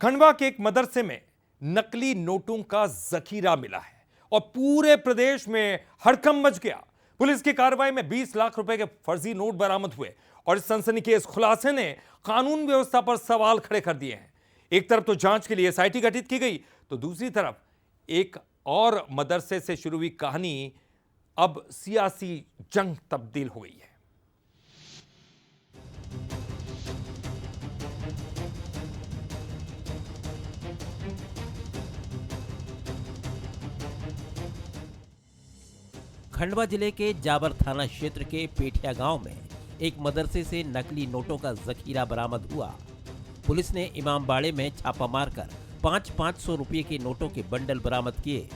खंडवा के एक मदरसे में नकली नोटों का जखीरा मिला है और पूरे प्रदेश में हड़कंप मच गया। पुलिस की कार्रवाई में 20 लाख रुपए के फर्जी नोट बरामद हुए और इस सनसनीखेज खुलासे ने कानून व्यवस्था पर सवाल खड़े कर दिए हैं। एक तरफ तो जांच के लिए एसआईटी गठित की गई, तो दूसरी तरफ एक और मदरसे से शुरू हुई कहानी अब सियासी जंग तब्दील हो गई है। खंडवा जिले के जाबर थाना क्षेत्र के पेठिया गांव में एक मदरसे से नकली नोटों का जखीरा बरामद हुआ। पुलिस ने इमामबाड़े में छापा मारकर 500 रुपये के नोटों के बंडल बरामद किए,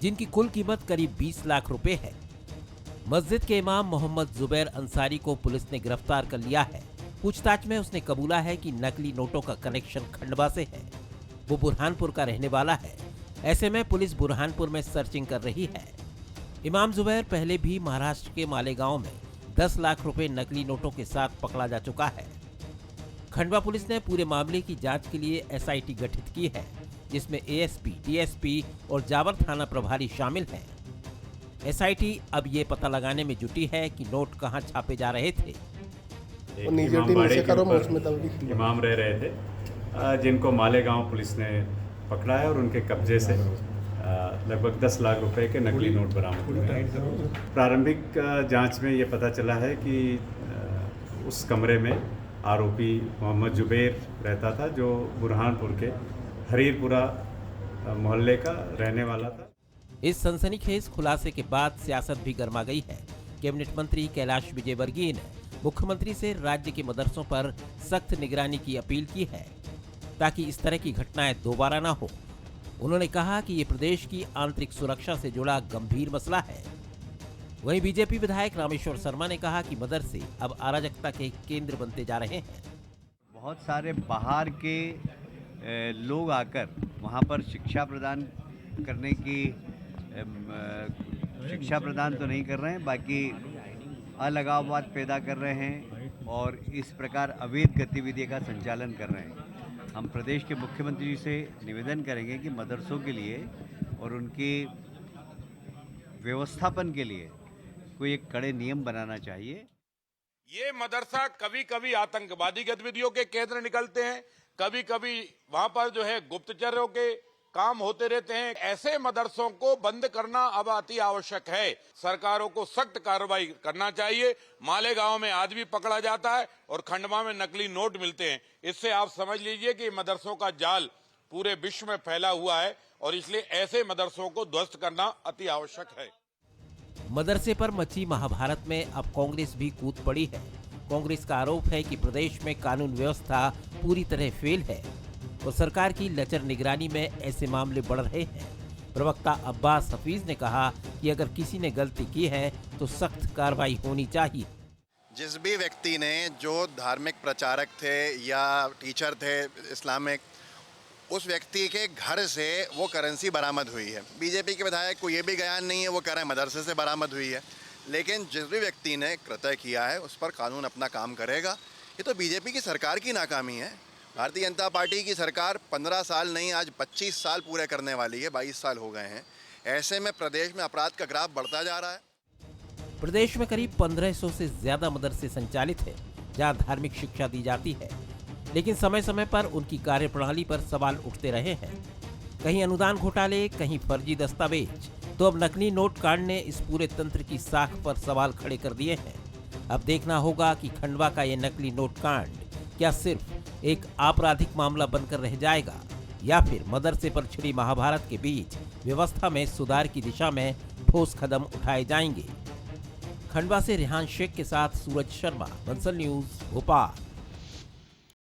जिनकी कुल कीमत करीब 20 लाख रुपए है। मस्जिद के इमाम मोहम्मद जुबैर अंसारी को पुलिस ने गिरफ्तार कर लिया है। पूछताछ में उसने कबूला है कि नकली नोटों का कनेक्शन खंडवा से है। वो बुरहानपुर का रहने वाला है। ऐसे में पुलिस बुरहानपुर में सर्चिंग कर रही है। इमाम जुबैर पहले भी महाराष्ट्र के मालेगांव में 10 लाख रुपए नकली नोटों के साथ पकड़ा जा चुका है। खंडवा पुलिस ने पूरे मामले की जांच के लिए एसआईटी गठित की है, जिसमें एएसपी, डीएसपी और जाबर थाना प्रभारी शामिल हैं। एसआईटी अब ये पता लगाने में जुटी है कि नोट कहां छापे जा रहे थे। इमाम रह रहे थे, जिनको मालेगांव पुलिस ने पकड़ा है और उनके कब्जे से लगभग 10 लाख रुपए के नकली नोट बरामद हुए हैं। प्रारंभिक जांच में ये पता चला है कि उस कमरे में आरोपी मोहम्मद जुबैर रहता था, जो बुरहानपुर के हरीरपुरा मोहल्ले का रहने वाला था। इस सनसनीखेज खुलासे के बाद सियासत भी गर्मा गई है। कैबिनेट मंत्री कैलाश विजयवर्गीय ने मुख्यमंत्री से राज्य के मदरसों पर सख्त निगरानी की अपील की है, ताकि इस तरह की घटनाएं दोबारा ना हो। उन्होंने कहा कि ये प्रदेश की आंतरिक सुरक्षा से जुड़ा गंभीर मसला है। वहीं बीजेपी विधायक रामेश्वर शर्मा ने कहा कि मदरसे अब अराजकता के केंद्र बनते जा रहे हैं। बहुत सारे बाहर के लोग आकर वहाँ पर शिक्षा प्रदान करने की शिक्षा प्रदान तो नहीं कर रहे हैं, बाकी अलगाववाद पैदा कर रहे हैं और इस प्रकार अवैध गतिविधि का संचालन कर रहे हैं। हम प्रदेश के मुख्यमंत्री जी से निवेदन करेंगे कि मदरसों के लिए और उनके व्यवस्थापन के लिए कोई एक कड़े नियम बनाना चाहिए। ये मदरसा कभी कभी आतंकवादी गतिविधियों के केंद्र निकलते हैं, कभी कभी वहां पर जो है गुप्तचरों के काम होते रहते हैं। ऐसे मदरसों को बंद करना अब अति आवश्यक है। सरकारों को सख्त कार्रवाई करना चाहिए। मालेगांव में आज भी पकड़ा जाता है और खंडवा में नकली नोट मिलते हैं। इससे आप समझ लीजिए कि मदरसों का जाल पूरे विश्व में फैला हुआ है और इसलिए ऐसे मदरसों को ध्वस्त करना अति आवश्यक है। मदरसे पर मची महाभारत में अब कांग्रेस भी कूद पड़ी है। कांग्रेस का आरोप है कि प्रदेश में कानून व्यवस्था पूरी तरह फेल है और सरकार की लचर निगरानी में ऐसे मामले बढ़ रहे हैं। प्रवक्ता अब्बास हफीज ने कहा कि अगर किसी ने गलती की है तो सख्त कार्रवाई होनी चाहिए। जिस भी व्यक्ति ने, जो धार्मिक प्रचारक थे या टीचर थे इस्लामिक, उस व्यक्ति के घर से वो करेंसी बरामद हुई है। बीजेपी के विधायक को ये भी ज्ञान नहीं है, वो कह रहे हैं मदरसे से बरामद हुई है। लेकिन जिस भी व्यक्ति ने कृत्य किया है उस पर कानून अपना काम करेगा। ये तो बीजेपी की सरकार की नाकामी है। भारतीय जनता पार्टी की सरकार 15 साल नहीं, आज 25 साल पूरे करने वाली है। 22 साल हो गए हैं। ऐसे में प्रदेश में अपराध का ग्राफ बढ़ता जा रहा है। प्रदेश में करीब 1500 से ज्यादा मदरसे संचालित है, जहां धार्मिक शिक्षा दी जाती है, लेकिन समय समय पर उनकी कार्यप्रणाली पर सवाल उठते रहे हैं। कहीं अनुदान घोटाले, कहीं फर्जी दस्तावेज, तो अब नकली नोट कांड ने इस पूरे तंत्र की साख पर सवाल खड़े कर दिए हैं। अब देखना होगा कि खंडवा का ये नकली नोट कांड क्या सिर्फ एक आपराधिक मामला बनकर रह जाएगा या फिर मदरसे पर छिड़ी महाभारत के बीच व्यवस्था में सुधार की दिशा में ठोस कदम उठाए जाएंगे। खंडवा से रेहान शेख के साथ सूरज शर्मा, बंसल न्यूज, भोपाल।